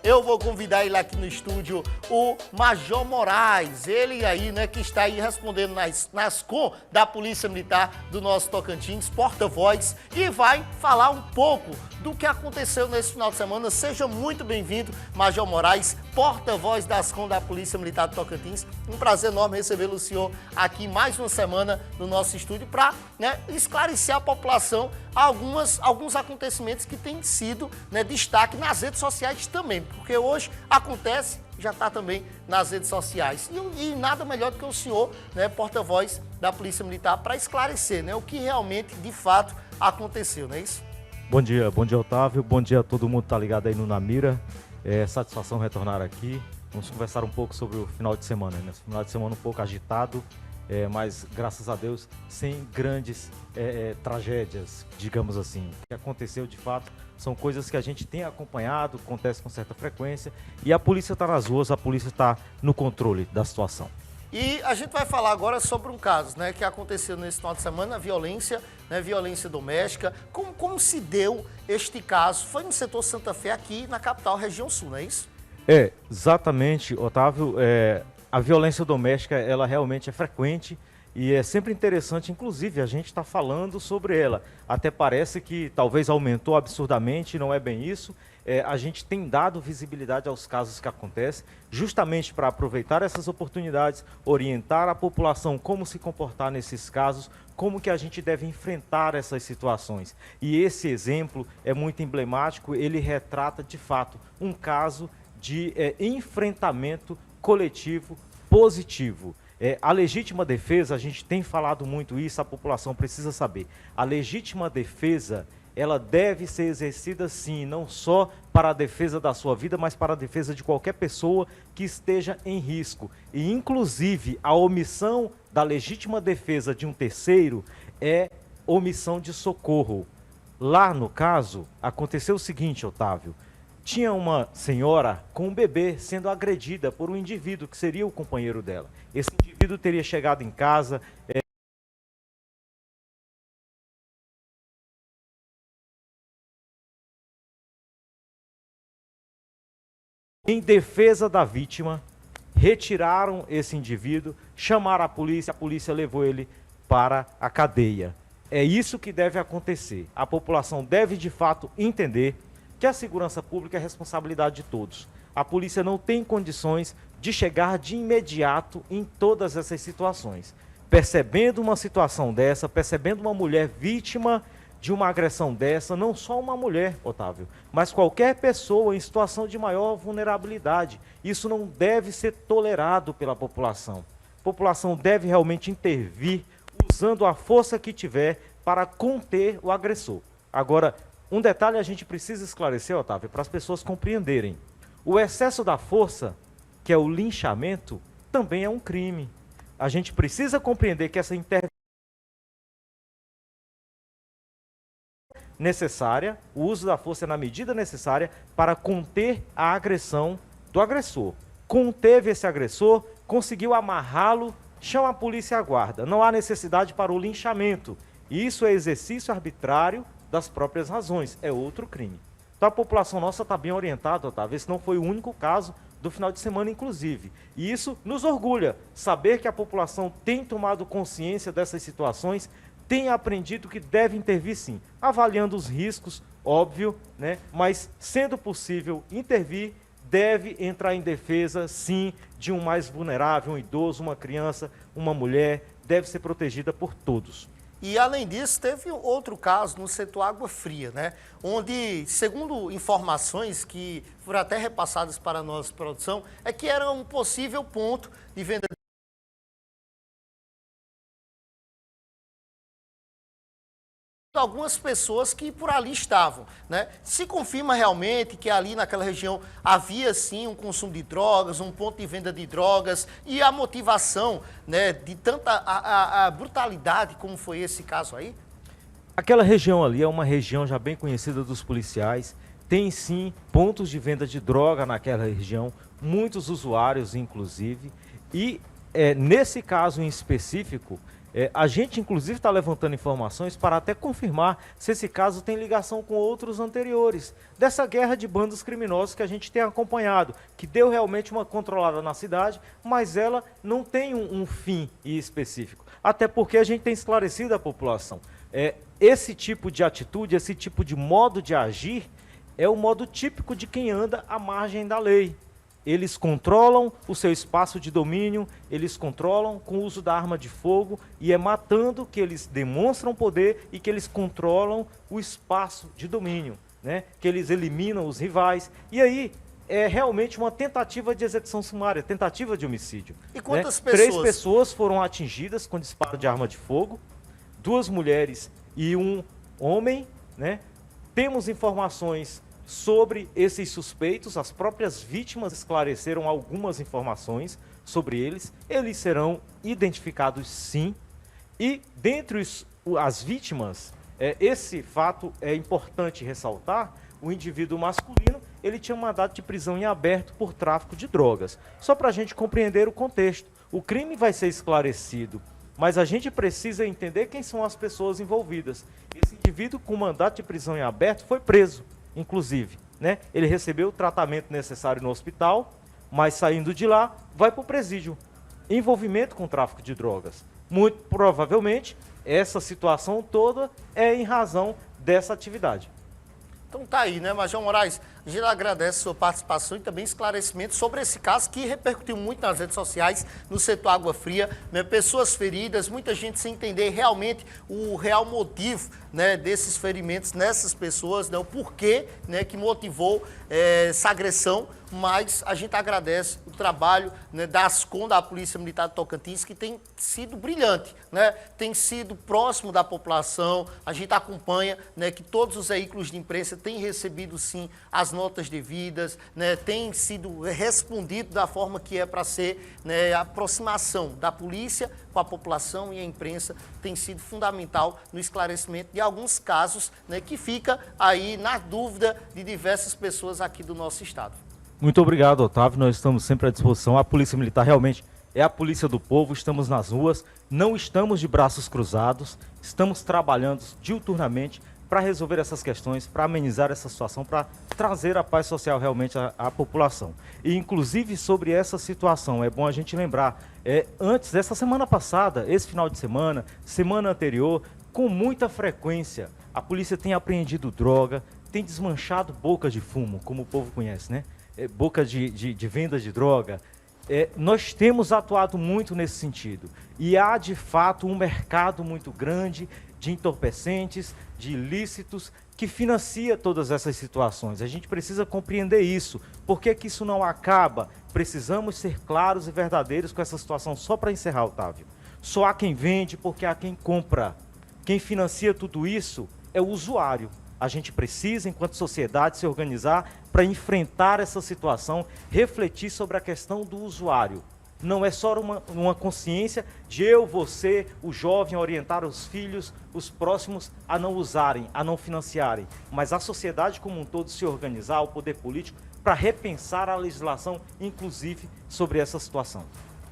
eu vou convidar ele aqui no estúdio, o Major Moraes, ele aí, né, que está aí respondendo nas com da Polícia Militar do nosso Tocantins, porta-voz, e vai falar um pouco do que aconteceu nesse final de semana. Seja muito bem-vindo, Major Moraes, porta-voz das com da Polícia Militar do Tocantins. Um prazer enorme recebê-lo, senhor, aqui mais uma semana no nosso estúdio para, né, esclarecer à população alguns acontecimentos que têm sido, né, destaque nas redes sociais também, porque hoje acontece, já está também nas redes sociais. E nada melhor do que o senhor, né, porta-voz da Polícia Militar, para esclarecer, né, o que realmente, de fato, aconteceu, não é isso? Bom dia, Otávio, bom dia a todo mundo que está ligado aí no Namira. Satisfação retornar aqui. Vamos conversar um pouco sobre o final de semana, né? Final de semana um pouco agitado, mas graças a Deus sem grandes tragédias, digamos assim. O que aconteceu de fato são coisas que a gente tem acompanhado, acontece com certa frequência, e a polícia está nas ruas, a polícia está no controle da situação. E a gente vai falar agora sobre um caso, né, que aconteceu nesse final de semana, violência, né, violência doméstica. Como se deu este caso? Foi no setor Santa Fé, aqui na capital, região sul, não é isso? Exatamente, Otávio. A violência doméstica, ela realmente é frequente e é sempre interessante, inclusive, a gente está falando sobre ela. Até parece que talvez aumentou absurdamente, não é bem isso. A gente tem dado visibilidade aos casos que acontecem, justamente para aproveitar essas oportunidades, orientar a população como se comportar nesses casos, como que a gente deve enfrentar essas situações. E esse exemplo é muito emblemático, ele retrata, de fato, um caso de enfrentamento coletivo positivo. A legítima defesa, a gente tem falado muito isso, a população precisa saber. A legítima defesa, ela deve ser exercida sim, não só para a defesa da sua vida, mas para a defesa de qualquer pessoa que esteja em risco. E, inclusive, a omissão da legítima defesa de um terceiro é omissão de socorro. Lá, no caso, aconteceu o seguinte, Otávio. Tinha uma senhora com um bebê sendo agredida por um indivíduo que seria o companheiro dela. Esse indivíduo teria chegado em casa... Em defesa da vítima, retiraram esse indivíduo, chamaram a polícia levou ele para a cadeia. É isso que deve acontecer. A população deve, de fato, entender que a segurança pública é responsabilidade de todos. A polícia não tem condições de chegar de imediato em todas essas situações. Percebendo uma situação dessa, percebendo uma mulher vítima de uma agressão dessa, não só uma mulher, Otávio, mas qualquer pessoa em situação de maior vulnerabilidade. Isso não deve ser tolerado pela população. A população deve realmente intervir, usando a força que tiver para conter o agressor. Agora, um detalhe a gente precisa esclarecer, Otávio, para as pessoas compreenderem. O excesso da força, que é o linchamento, também é um crime. A gente precisa compreender que essa intervenção necessária, o uso da força é na medida necessária para conter a agressão do agressor. Conteve esse agressor, conseguiu amarrá-lo, chama a polícia e a guarda. Não há necessidade para o linchamento. Isso é exercício arbitrário das próprias razões, é outro crime. Então a população nossa está bem orientada, Otávio. Esse não foi o único caso do final de semana, inclusive. E isso nos orgulha, saber que a população tem tomado consciência dessas situações, tem aprendido que deve intervir sim, avaliando os riscos, óbvio, né? Mas sendo possível intervir, deve entrar em defesa sim de um mais vulnerável, um idoso, uma criança, uma mulher, deve ser protegida por todos. E, além disso, teve outro caso no setor Água Fria, né? Onde, segundo informações que foram até repassadas para a nossa produção, é que era um possível ponto de venda de algumas pessoas que por ali estavam, né? Se confirma realmente que ali naquela região havia sim um consumo de drogas, um ponto de venda de drogas e a motivação, né, de tanta a brutalidade como foi esse caso aí? Aquela região ali é uma região já bem conhecida dos policiais, tem sim pontos de venda de droga naquela região, muitos usuários inclusive, e nesse caso em específico, A gente, inclusive, está levantando informações para até confirmar se esse caso tem ligação com outros anteriores, dessa guerra de bandos criminosos que a gente tem acompanhado, que deu realmente uma controlada na cidade, mas ela não tem um fim específico, até porque a gente tem esclarecido a população. Esse tipo de atitude, esse tipo de modo de agir, é o modo típico de quem anda à margem da lei. Eles controlam o seu espaço de domínio, eles controlam com o uso da arma de fogo e é matando que eles demonstram poder e que eles controlam o espaço de domínio, né? Que eles eliminam os rivais. E aí é realmente uma tentativa de execução sumária, tentativa de homicídio. E quantas né? pessoas? 3 pessoas foram atingidas com disparo de arma de fogo, 2 mulheres e 1 homem, né? Temos informações sobre esses suspeitos, as próprias vítimas esclareceram algumas informações sobre eles. Eles serão identificados sim. E dentre as vítimas, esse fato é importante ressaltar, o indivíduo masculino, ele tinha mandado de prisão em aberto por tráfico de drogas. Só para a gente compreender o contexto. O crime vai ser esclarecido, mas a gente precisa entender quem são as pessoas envolvidas. Esse indivíduo com mandato de prisão em aberto foi preso, inclusive, né? Ele recebeu o tratamento necessário no hospital, mas saindo de lá, vai para o presídio. Envolvimento com tráfico de drogas. Muito provavelmente, essa situação toda é em razão dessa atividade. Então tá aí, né, Major Moraes? A gente agradece a sua participação e também esclarecimento sobre esse caso que repercutiu muito nas redes sociais, no setor Água Fria, né? Pessoas feridas, muita gente sem entender realmente o real motivo, né, desses ferimentos nessas pessoas, né, o porquê, né, que motivou essa agressão, mas a gente agradece o trabalho, né, da Ascom, da Polícia Militar de Tocantins, que tem sido brilhante, né, tem sido próximo da população. A gente acompanha, né, que todos os veículos de imprensa têm recebido sim as notas devidas, né, tem sido respondido da forma que é para ser, né, a aproximação da polícia com a população e a imprensa tem sido fundamental no esclarecimento de alguns casos, né, que fica aí na dúvida de diversas pessoas aqui do nosso estado. Muito obrigado, Otávio. Nós estamos sempre à disposição. A Polícia Militar realmente é a polícia do povo. Estamos nas ruas, não estamos de braços cruzados, estamos trabalhando diuturnamente para resolver essas questões, para amenizar essa situação, para trazer a paz social realmente à população. E, inclusive, sobre essa situação, é bom a gente lembrar, antes dessa semana passada, esse final de semana, semana anterior, com muita frequência, a polícia tem apreendido droga, tem desmanchado bocas de fumo, como o povo conhece, né? Boca de venda de droga. Nós temos atuado muito nesse sentido. E há, de fato, um mercado muito grande de entorpecentes, de ilícitos, que financia todas essas situações. A gente precisa compreender isso. Por que que isso não acaba? Precisamos ser claros e verdadeiros com essa situação. Só para encerrar, Otávio. Só há quem vende porque há quem compra. Quem financia tudo isso é o usuário. A gente precisa, enquanto sociedade, se organizar para enfrentar essa situação, refletir sobre a questão do usuário. Não é só uma consciência de eu, você, o jovem, orientar os filhos, os próximos a não usarem, a não financiarem, mas a sociedade como um todo se organizar, o poder político, para repensar a legislação, inclusive, sobre essa situação.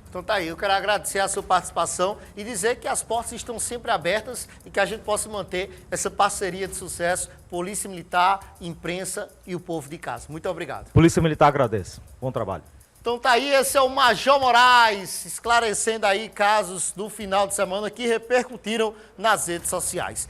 Então tá aí, eu quero agradecer a sua participação e dizer que as portas estão sempre abertas e que a gente possa manter essa parceria de sucesso, Polícia Militar, imprensa e o povo de casa. Muito obrigado. Polícia Militar agradece. Bom trabalho. Então tá aí, esse é o Major Moraes, esclarecendo aí casos do final de semana que repercutiram nas redes sociais.